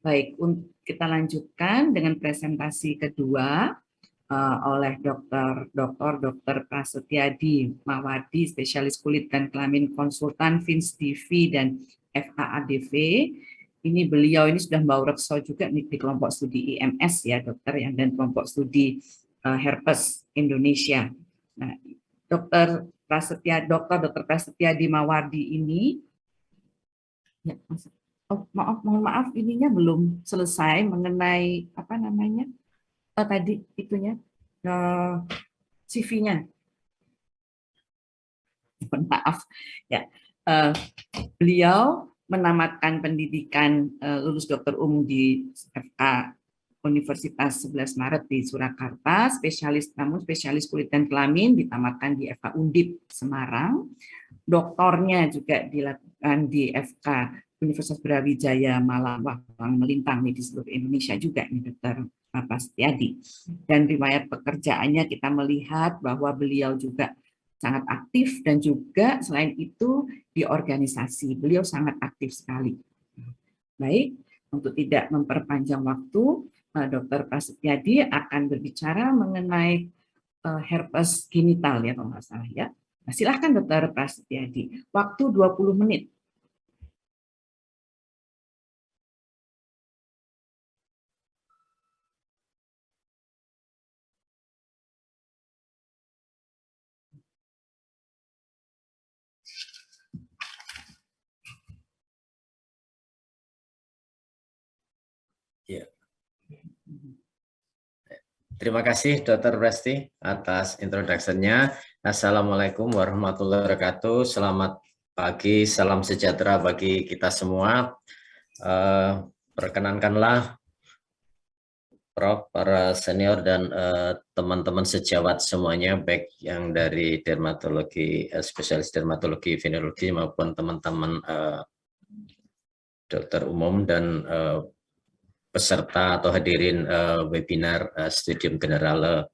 Baik, kita lanjutkan dengan presentasi kedua oleh Dr. Prasetyadi Mawadi, spesialis kulit dan kelamin konsultan Fins TV dan FAADV. Ini beliau ini sudah membawa rekso juga di kelompok studi IMS ya dokter yang dan kelompok studi herpes Indonesia. Nah, Dr. Prasetyadi Mawadi ini ya, mohon maaf ininya belum selesai mengenai apa namanya tadi itunya CV-nya. Mohon maaf ya. Beliau menamatkan pendidikan lulus dokter umum di FK Universitas 11 Maret di Surakarta, namun spesialis kulit dan kelamin ditamatkan di FK Undip Semarang. Doktornya juga dilakukan di FK Universitas Brawijaya Malang melintang di seluruh Indonesia juga nih Dr. Prasetyadi. Dan riwayat pekerjaannya kita melihat bahwa beliau juga sangat aktif dan juga selain itu di organisasi beliau sangat aktif sekali. Baik, untuk tidak memperpanjang waktu, Dr. Prasetyadi akan berbicara mengenai herpes genital ya kalau nggak salah ya. Nah, silahkan Dr. Prasetyadi, waktu 20 menit. Ya. Terima kasih Dr. Presti atas introduction-nya. Assalamualaikum warahmatullahi wabarakatuh. Selamat pagi, salam sejahtera bagi kita semua. Perkenankanlah Prof, para senior dan teman-teman sejawat semuanya, baik yang dari dermatologi, spesialis dermatologi, venerologi maupun teman-teman dokter umum dan peserta atau hadirin webinar Studium Generale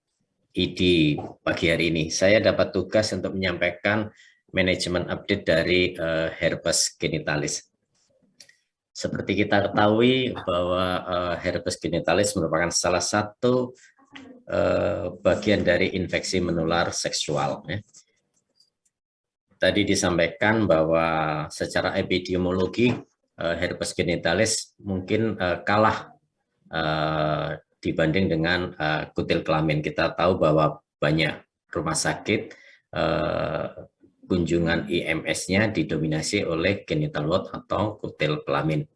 ID pagi hari ini. Saya dapat tugas untuk menyampaikan manajemen update dari herpes genitalis. Seperti kita ketahui bahwa herpes genitalis merupakan salah satu bagian dari infeksi menular seksual. Tadi disampaikan bahwa secara epidemiologi herpes genitalis mungkin kalah dibanding dengan kutil kelamin. Kita tahu bahwa banyak rumah sakit kunjungan IMS-nya didominasi oleh genital ward atau kutil kelamin.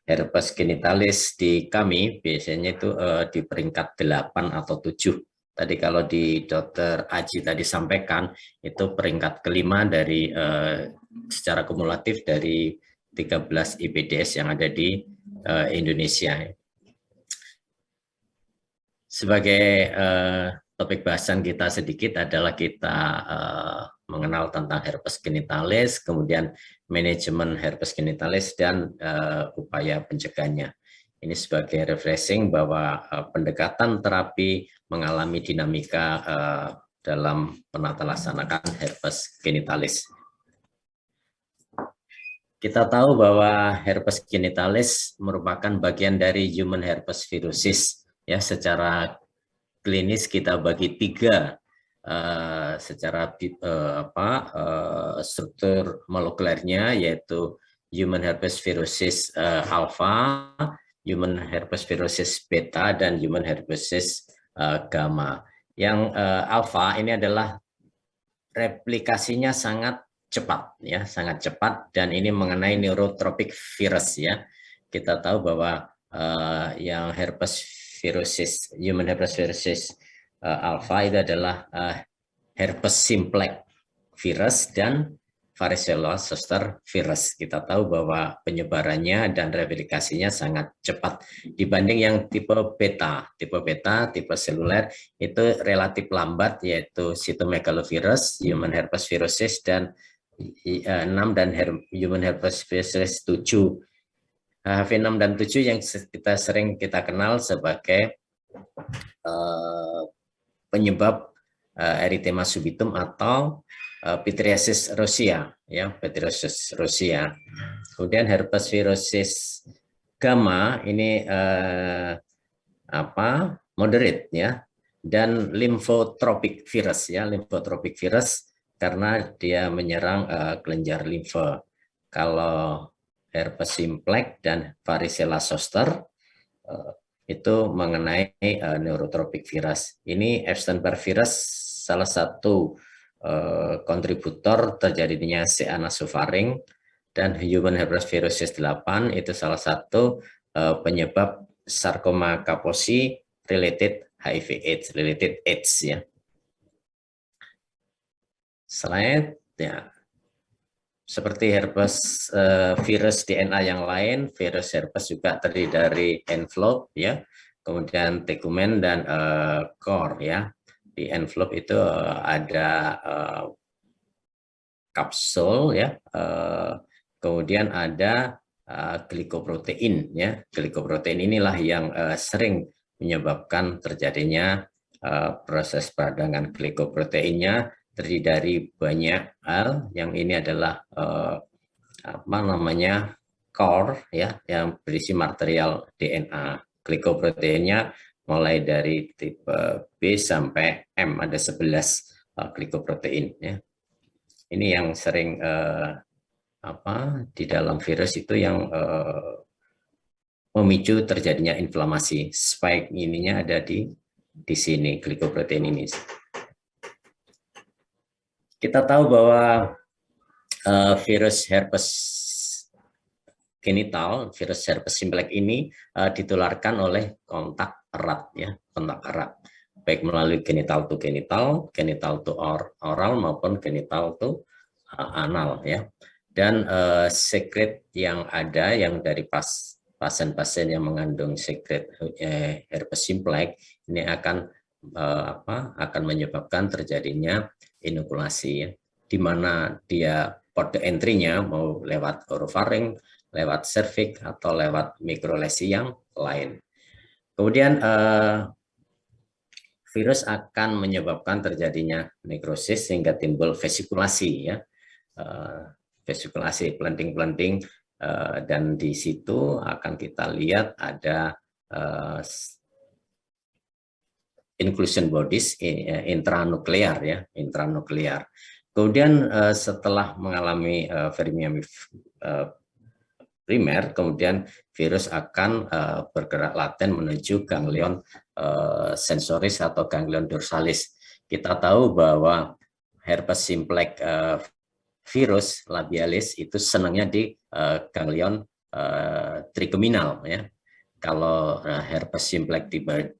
Herpes genitalis di kami biasanya itu di peringkat 8 atau 7. Tadi kalau di Dr. Aji tadi sampaikan itu peringkat kelima dari secara kumulatif dari 13 IPDS yang ada di Indonesia. Sebagai topik bahasan kita sedikit adalah kita mengenal tentang herpes genitalis, kemudian manajemen herpes genitalis dan upaya pencegahannya. Ini sebagai refreshing bahwa pendekatan terapi mengalami dinamika dalam penata laksanakan herpes genitalis. Kita tahu bahwa herpes genitalis merupakan bagian dari human herpes viruses. Ya, secara klinis kita bagi 3 secara struktur molekulernya, yaitu human herpes viruses alpha, human herpes viruses beta, dan human herpes gamma. Yang alpha ini adalah replikasinya sangat cepat, ya, sangat cepat, dan ini mengenai neurotrophic virus, ya. Kita tahu bahwa yang herpes viruses, human herpes viruses alpha itu adalah herpes simplex virus dan varicella zoster virus. Kita tahu bahwa penyebarannya dan replikasinya sangat cepat dibanding yang tipe beta. Tipe beta, tipe seluler itu relatif lambat, yaitu cytomegalovirus, human herpes viruses, dan 6 dan human herpes viruses 7. HV6 dan 7 yang kita kenal sebagai penyebab erythema subitum atau pityriasis rosea, ya, pityriasis rosea. Kemudian herpes viruses gamma ini moderate ya, dan limfotropic virus ya, limfotropic virus karena dia menyerang kelenjar limfa. Kalau herpes simplex dan varicella zoster itu mengenai neurotropik virus. Ini Epstein-Barr virus salah satu kontributor terjadinya CA nasofaring, dan human herpes viruses 8 itu salah satu penyebab sarkoma Kaposi related HIV AIDS, related AIDS ya. Slide ya. Seperti herpes virus DNA yang lain, virus herpes juga terdiri dari envelope ya, kemudian tegumen dan core ya. Di envelope itu ada kapsul ya, kemudian ada glikoprotein ya. Glikoprotein inilah yang sering menyebabkan terjadinya proses peradangan. Glikoproteinnya terdiri dari banyak hal, yang ini adalah core ya, yang berisi material DNA. Glikoproteinnya mulai dari tipe B sampai M, ada 11 glikoprotein ya. Ini yang sering di dalam virus itu yang memicu terjadinya inflamasi. Spike ininya ada di sini, glikoprotein ini. Kita tahu bahwa virus herpes genital, virus herpes simplex ini ditularkan oleh kontak erat ya, kontak erat, baik melalui genital to genital, genital to oral maupun genital to anal ya. Dan sekret yang ada yang dari pasien-pasien yang mengandung sekret herpes simplex ini akan menyebabkan terjadinya inokulasi ya, di mana dia port entry-nya mau lewat orofaring, lewat cervix atau lewat mikrolesi yang lain. Kemudian virus akan menyebabkan terjadinya nekrosis sehingga timbul vesikulasi ya, vesikulasi, planting, dan di situ akan kita lihat ada inclusion bodies intranuklear ya, intranuklear. Kemudian setelah mengalami viremium primer, kemudian virus akan bergerak laten menuju ganglion sensoris atau ganglion dorsalis. Kita tahu bahwa herpes simplex virus labialis itu senangnya di ganglion trigeminal ya. Kalau herpes simplex tipe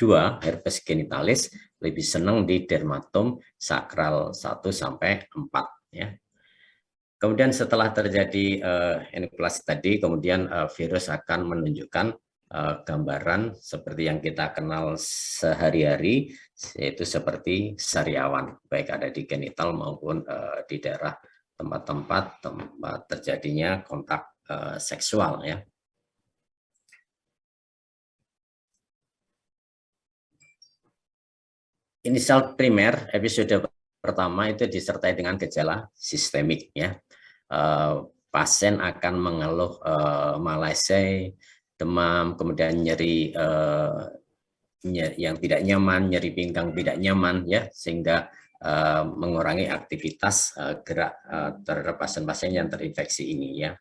2, herpes genitalis, lebih senang di dermatom sakral 1 sampai 4 ya. Kemudian setelah terjadi inokulasi tadi, kemudian virus akan menunjukkan gambaran seperti yang kita kenal sehari-hari, yaitu seperti sariawan, baik ada di genital maupun di daerah tempat-tempat terjadinya kontak seksual ya. Inisial primer episode pertama itu disertai dengan gejala sistemik ya. Pasien akan mengeluh malaise, demam, kemudian nyeri yang tidak nyaman, nyeri pinggang tidak nyaman ya, sehingga mengurangi aktivitas gerak terhadap pasien-pasien yang terinfeksi ini ya.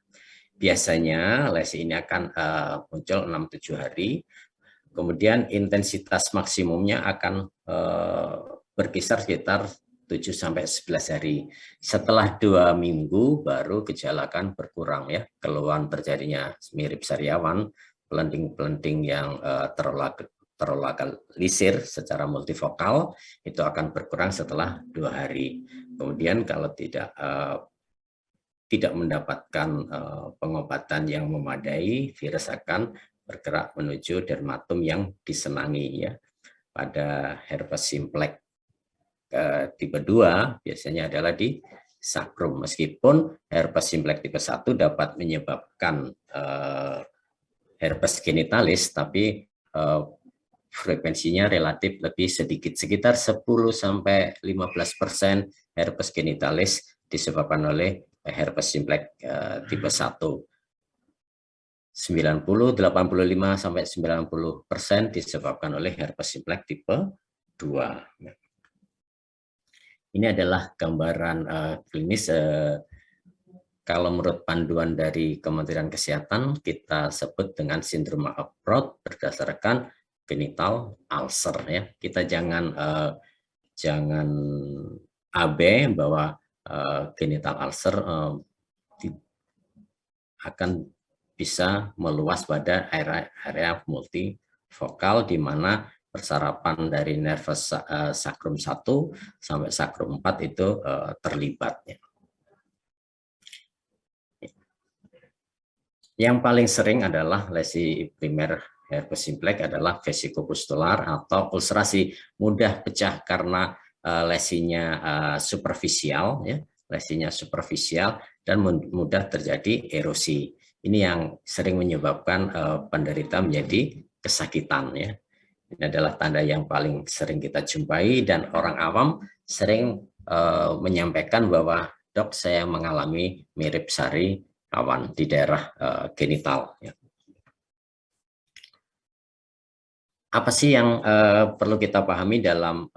Biasanya lesi ini akan muncul 6-7 hari. Kemudian intensitas maksimumnya akan berkisar sekitar 7-11 hari. Setelah 2 minggu baru gejala akan berkurang ya. Keluhan terjadinya mirip sariawan, pelenting-pelenting yang terlokalisir secara multifokal itu akan berkurang setelah 2 hari. Kemudian kalau tidak mendapatkan pengobatan yang memadai, virus akan bergerak menuju dermatom yang disenangi ya. Pada herpes simplex tipe 2 biasanya adalah di sakrum, meskipun herpes simplex tipe 1 dapat menyebabkan herpes genitalis, tapi frekuensinya relatif lebih sedikit, sekitar 10-15% herpes genitalis disebabkan oleh herpes simplex tipe 1. 90, 85 sampai 90% disebabkan oleh herpes simplex tipe 2. Ini adalah gambaran klinis. Kalau menurut panduan dari Kementerian Kesehatan, kita sebut dengan sindrom Approach berdasarkan genital ulcer. Ya, kita jangan abai bahwa genital ulcer akan bisa meluas pada area multivokal, di mana persarapan dari nervus sacrum 1 sampai sacrum 4 itu terlibat. Yang paling sering adalah lesi primer herpes simplex adalah vesikopustular atau ulcerasi, mudah pecah karena lesinya superficial, ya, lesinya superficial dan mudah terjadi erosi. Ini yang sering menyebabkan penderita menjadi kesakitan, ya. Ini adalah tanda yang paling sering kita jumpai, dan orang awam sering menyampaikan bahwa, dok, saya mengalami mirip sari awan di daerah genital. Ya. Apa sih yang perlu kita pahami dalam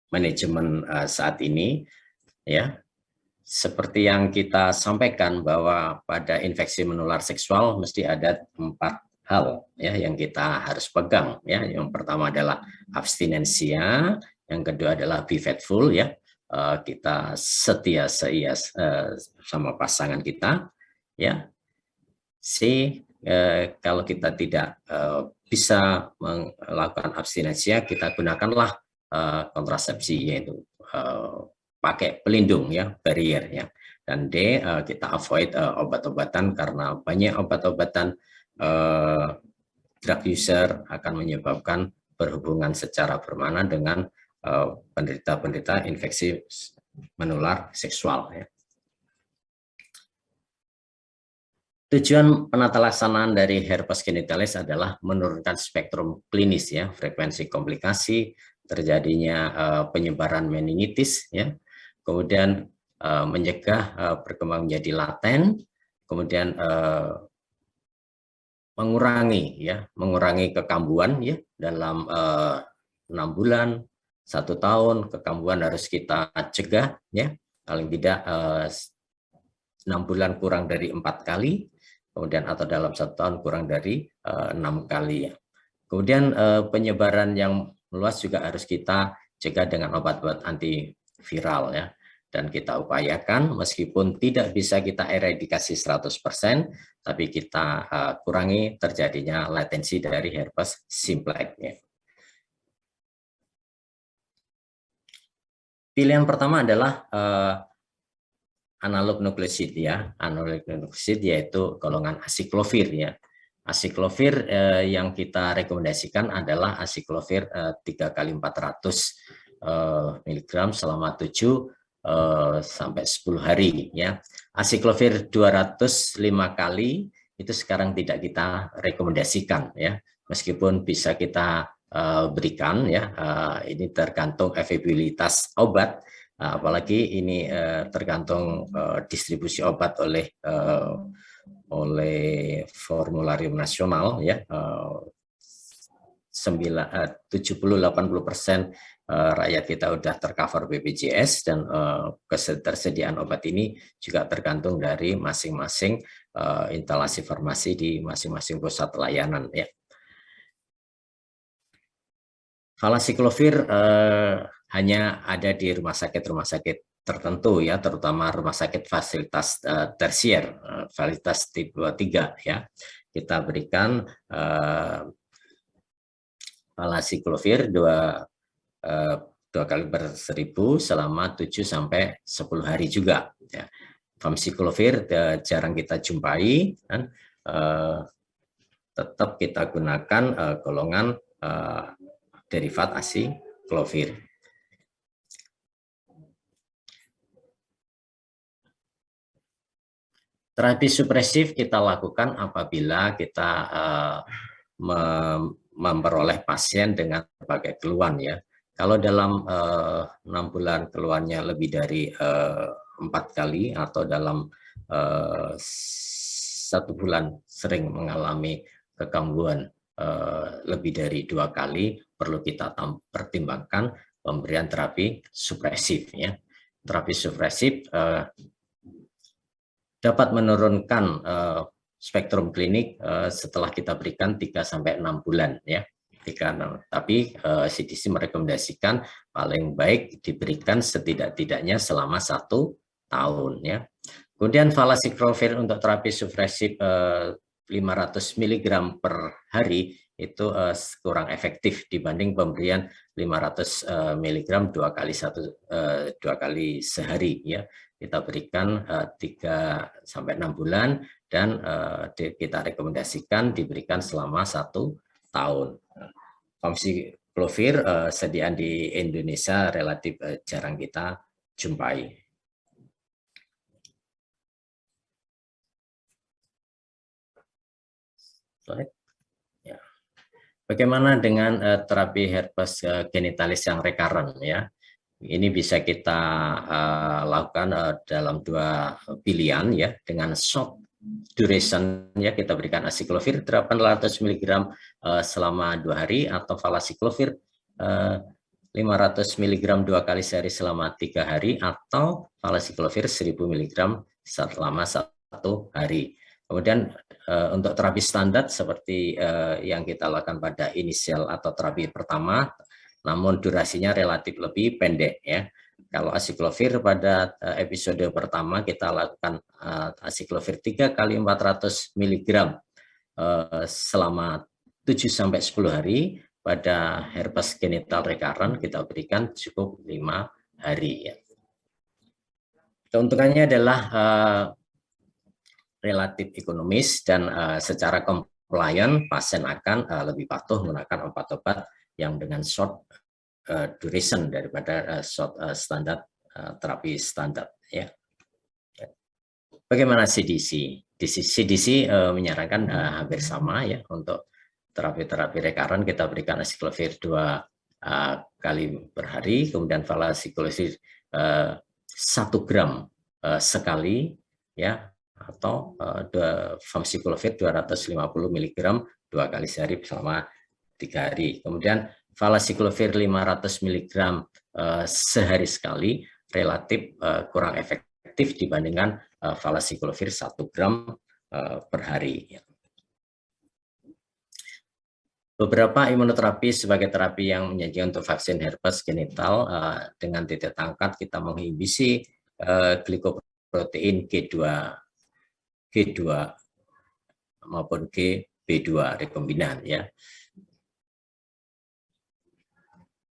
manajemen saat ini? Ya, seperti yang kita sampaikan bahwa pada infeksi menular seksual mesti ada 4 hal, ya, yang kita harus pegang. Ya, yang pertama adalah abstinensia, yang kedua adalah be faithful, ya. Kita setia sama pasangan kita, ya. Kalau kita tidak bisa melakukan abstinensia, kita gunakanlah kontrasepsi, yaitu pakai pelindung, ya, barrier, ya. Dan D, kita avoid obat-obatan, karena banyak obat-obatan drug user akan menyebabkan berhubungan secara permanen dengan penderita-penderita infeksi menular seksual, ya. Tujuan penata laksanaan dari herpes genitalis adalah menurunkan spektrum klinis, ya, frekuensi komplikasi, terjadinya penyebaran meningitis, ya, kemudian mencegah berkembang menjadi laten, kemudian mengurangi kekambuhan, ya, dalam 6 bulan, 1 tahun kekambuhan harus kita cegah, ya, paling tidak 6 bulan kurang dari 4 kali, kemudian atau dalam 1 tahun kurang dari 6 kali, ya. Kemudian penyebaran yang meluas juga harus kita cegah dengan obat-obat antiviral, ya, dan kita upayakan meskipun tidak bisa kita eradikasi 100%, tapi kita kurangi terjadinya latensi dari herpes simplex, ya. Pilihan pertama adalah analog nukleosid, ya. Analog nukleosid yaitu golongan asiklovir, ya. Asiklovir yang kita rekomendasikan adalah asiklovir 3 kali 400 mg selama 7 sampai 10 hari, ya. Asiklovir 205 kali itu sekarang tidak kita rekomendasikan, ya. Meskipun bisa kita berikan, ya, ini tergantung availabilitas obat, apalagi ini tergantung distribusi obat oleh formularium nasional, ya. 70-80% rakyat kita sudah tercover BPJS, dan ketersediaan obat ini juga tergantung dari masing-masing instalasi farmasi di masing-masing pusat layanan, ya. Valasiklovir hanya ada di rumah sakit tertentu, ya, terutama rumah sakit fasilitas tersier, fasilitas tipe 3, ya. Kita berikan valasiklovir 2 kali per 1000 selama 7 sampai 10 hari juga, ya. Famciclovir jarang kita jumpai, kan. Tetap kita gunakan golongan derivat asiklovir. Terapi supresif kita lakukan apabila kita memperoleh pasien dengan berbagai keluhan, ya. Kalau dalam 6 bulan keluhannya lebih dari 4 kali, atau dalam 1 bulan sering mengalami kegangguan lebih dari 2 kali, perlu kita pertimbangkan pemberian terapi supresif ya. Terapi supresif dapat menurunkan spektrum klinik setelah kita berikan 3-6 bulan ya. Tapi CDC merekomendasikan paling baik diberikan setidak-tidaknya selama 1 tahun ya. Kemudian valacyclovir untuk terapi supresif 500 mg per hari itu kurang efektif dibanding pemberian 500 mg 2 kali sehari ya. Kita berikan 3-6 bulan dan kita rekomendasikan diberikan selama 1 tahun. Valacyclovir sediaan di Indonesia relatif jarang kita jumpai. Ya. Bagaimana dengan terapi herpes genitalis yang recurrent ya? Ini bisa kita lakukan dalam 2 pilihan ya, dengan short duration ya, kita berikan acyclovir 800 mg selama 2 hari atau valacyclovir 500 mg 2 kali sehari selama 3 hari atau valacyclovir 1000 mg selama 1 hari. Kemudian untuk terapi standar seperti yang kita lakukan pada inisial atau terapi pertama, namun durasinya relatif lebih pendek ya. Kalau acyclovir pada episode pertama kita lakukan acyclovir 3 kali 400 mg selama 7-10 hari. Pada herpes genital recurrent kita berikan cukup 5 hari ya. Keuntungannya adalah relatif ekonomis dan secara compliant pasien akan lebih patuh menggunakan obat-obat yang dengan short duration daripada short standar terapi standar ya. Bagaimana CDC? CDC menyarankan hampir sama ya, untuk terapi-terapi recurrent kita berikan acyclovir 2 kali per hari, kemudian valacyclovir 1 gram sekali ya, atau valacyclovir 250 mg 2 kali sehari selama 3 hari. Kemudian valacyclovir 500 mg sehari sekali relatif kurang efektif dibandingkan valacyclovir 1 gram per hari. Beberapa imunoterapi sebagai terapi yang menyajikan untuk vaksin herpes genital dengan titik tangkap kita menginhibisi glikoprotein G2 maupun GB2 rekombinan ya.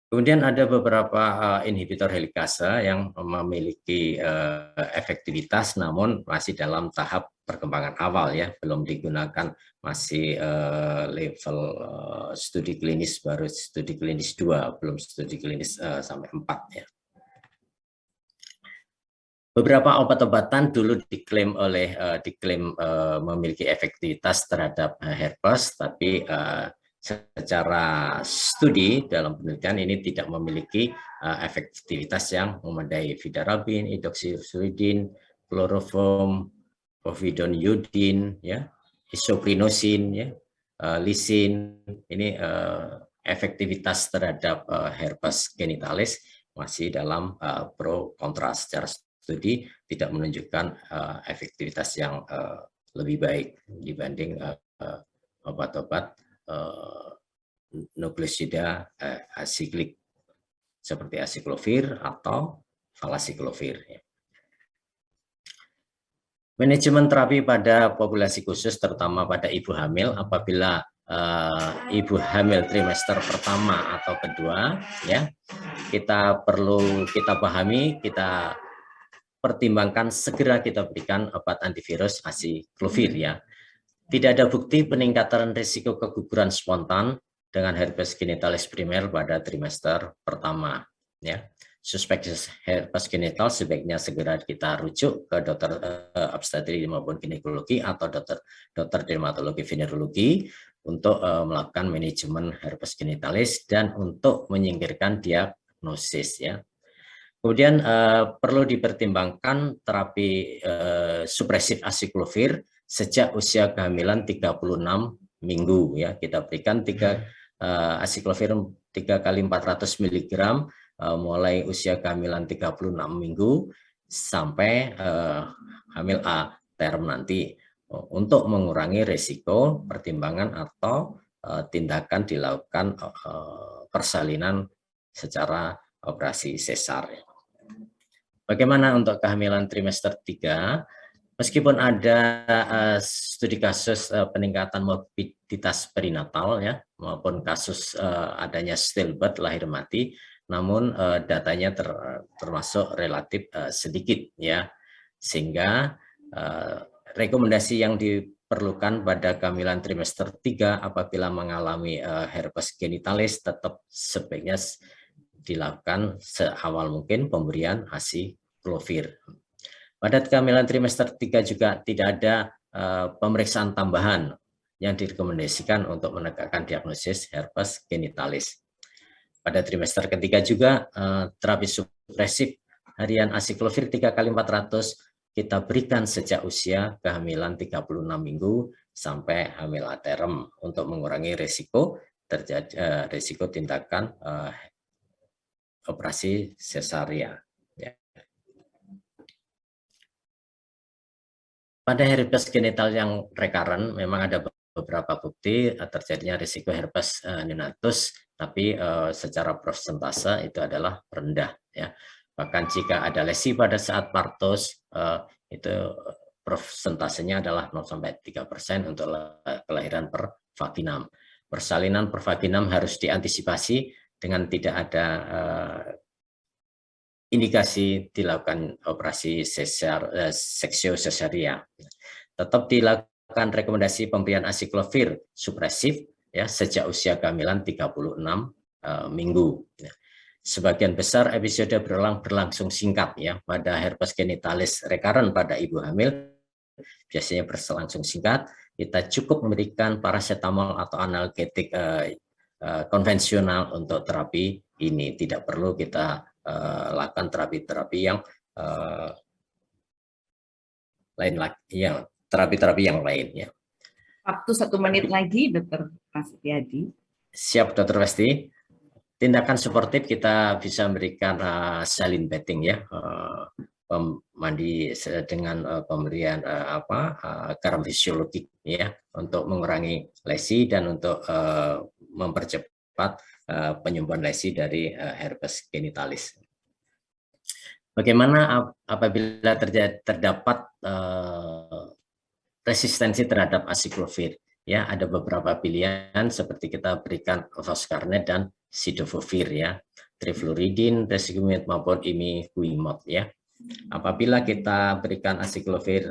Kemudian ada beberapa inhibitor helikase yang memiliki efektivitas namun masih dalam tahap perkembangan awal ya, belum digunakan, masih level studi klinis, baru studi klinis 2, belum studi klinis sampai 4 ya. Beberapa obat-obatan dulu diklaim memiliki efektivitas terhadap herpes, tapi secara studi dalam penelitian ini tidak memiliki efektivitas yang memadai. Vidarabin, hidroksiuridin, kloroform, povidone iodin, ya, isoprinosin, ya, lisin. Ini efektivitas terhadap herpes genitalis masih dalam pro kontra. Secara studi tidak menunjukkan efektivitas yang lebih baik dibanding obat-obat nukleosida asiklik seperti acyclovir atau valacyclovir. Manajemen terapi pada populasi khusus terutama pada ibu hamil apabila ibu hamil trimester pertama atau kedua ya, kita pahami, kita pertimbangkan segera kita berikan obat antivirus acyclovir ya. Tidak ada bukti peningkatan risiko keguguran spontan dengan herpes genitalis primer pada trimester pertama. Ya, suspek herpes genital sebaiknya segera kita rujuk ke dokter obstetri maupun ginekologi atau dokter dermatologi venerologi untuk melakukan manajemen herpes genitalis dan untuk menyingkirkan diagnosis. Ya, Kemudian perlu dipertimbangkan terapi supresif asiklovir sejak usia kehamilan 36 minggu ya. Kita berikan asiklovir 3 kali 400 mg mulai usia kehamilan 36 minggu sampai hamil A term nanti untuk mengurangi risiko pertimbangan atau tindakan dilakukan persalinan secara operasi sesar. Bagaimana untuk kehamilan trimester 3? Meskipun ada studi kasus peningkatan morbiditas perinatal ya maupun kasus adanya stillbirth lahir mati, namun datanya termasuk relatif sedikit ya, sehingga rekomendasi yang diperlukan pada kehamilan trimester 3 apabila mengalami herpes genitalis tetap sebaiknya dilakukan seawal mungkin pemberian asiklovir. Pada kehamilan trimester 3 juga tidak ada pemeriksaan tambahan yang direkomendasikan untuk menegakkan diagnosis herpes genitalis. Pada trimester ketiga juga terapi supresif harian asiklovir 3 kali 400 kita berikan sejak usia kehamilan 36 minggu sampai hamil A term untuk mengurangi risiko terjadi risiko tindakan operasi sesaria. Ya. Pada herpes genital yang recurrent memang ada beberapa bukti terjadinya risiko herpes neonatus, tapi secara persentase itu adalah rendah. Ya. Bahkan jika ada lesi pada saat partos, itu persentasenya adalah 0-3% untuk kelahiran per vaginam. Persalinan per vaginam harus diantisipasi dengan tidak ada indikasi dilakukan operasi seksio sesaria. Tetap dilakukan rekomendasi pemberian asiklovir supresif ya sejak usia kehamilan 36 minggu. Sebagian besar episode berlangsung singkat ya pada herpes genitalis recurrent pada ibu hamil biasanya berlangsung singkat. Kita cukup memberikan paracetamol atau analgetik konvensional untuk terapi ini, tidak perlu kita lakukan terapi-terapi yang lain lagi, yang terapi-terapi yang lainnya. Waktu 1 menit lagi, Dr. Prasetyadi. Siap, Dr. Westi. Tindakan suportif kita bisa memberikan saline bathing ya, mandi dengan pemberian garam fisiologik ya untuk mengurangi lesi dan untuk mempercepat penyembuhan lesi dari herpes genitalis. Bagaimana apabila terdapat resistensi terhadap asiklovir? Ya, ada beberapa pilihan seperti kita berikan foscarnet dan sidofovir ya, trifluridin, resisumab maupun imiquimod ya. Apabila kita berikan asiklovir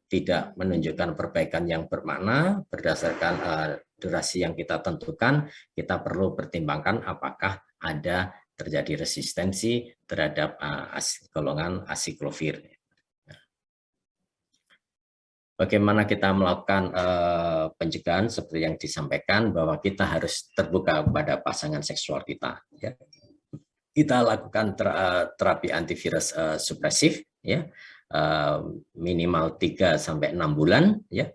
tidak menunjukkan perbaikan yang bermakna berdasarkan durasi yang kita tentukan, kita perlu pertimbangkan apakah ada terjadi resistensi terhadap golongan asiklovir. Bagaimana kita melakukan pencegahan seperti yang disampaikan bahwa kita harus terbuka kepada pasangan seksual kita. Ya. Kita lakukan terapi antivirus supresif, ya, minimal 3-6 bulan. Ya.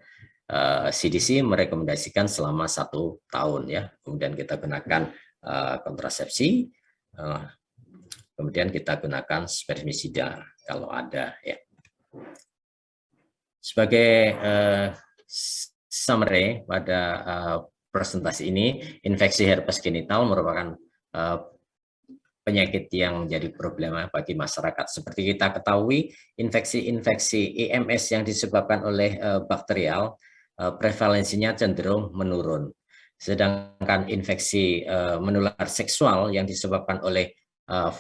CDC merekomendasikan selama 1 tahun. Ya. Kemudian kita gunakan kontrasepsi, kemudian kita gunakan spermisida kalau ada. Ya. Sebagai summary pada presentasi ini, infeksi herpes genital merupakan penyakit yang menjadi problema bagi masyarakat. Seperti kita ketahui, infeksi-infeksi EMS yang disebabkan oleh bakterial, prevalensinya cenderung menurun. Sedangkan infeksi menular seksual yang disebabkan oleh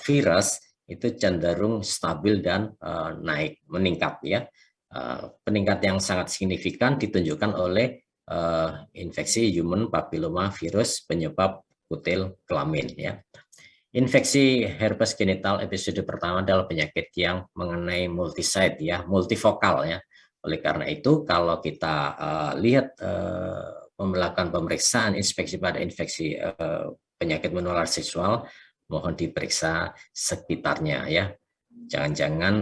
virus itu cenderung stabil dan meningkat ya. Peningkat yang sangat signifikan ditunjukkan oleh infeksi human papilloma virus penyebab kutil kelamin ya. Infeksi herpes genital episode pertama adalah penyakit yang mengenai multisite ya, multifokal ya. Oleh karena itu kalau kita lihat melakukan pemeriksaan inspeksi pada infeksi penyakit menular seksual, mohon diperiksa sekitarnya ya. Jangan-jangan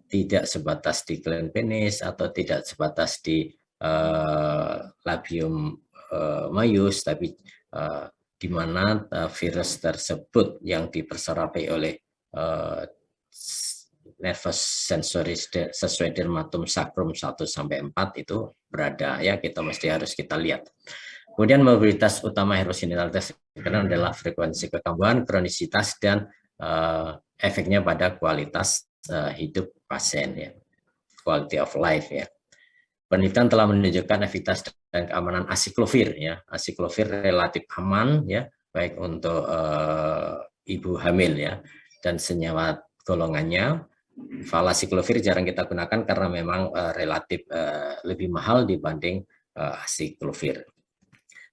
tidak sebatas di gland penis atau tidak sebatas di labium maius, tapi di mana virus tersebut yang diperserapi oleh nervus sensoris sesuai dermatum sacrum 1 sampai 4 itu berada ya, kita harus kita lihat. Kemudian mobilitas utama heterogenitalitas adalah frekuensi kekambuhan, kronisitas, dan efeknya pada kualitas hidup pasien ya, quality of life ya. Penelitian telah menunjukkan efektivitas dan keamanan asiklovir ya. Asiklovir relatif aman ya, baik untuk ibu hamil ya, dan senyawa golongannya. Valasiklovir jarang kita gunakan karena memang relatif lebih mahal dibanding asiklovir.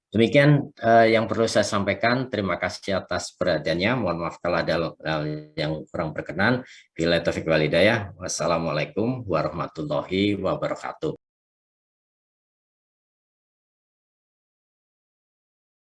Demikian yang perlu saya sampaikan. Terima kasih atas perhatiannya. Mohon maaf kalau ada hal yang kurang berkenan. Billahi taufiq wal hidayah. Wassalamualaikum warahmatullahi wabarakatuh.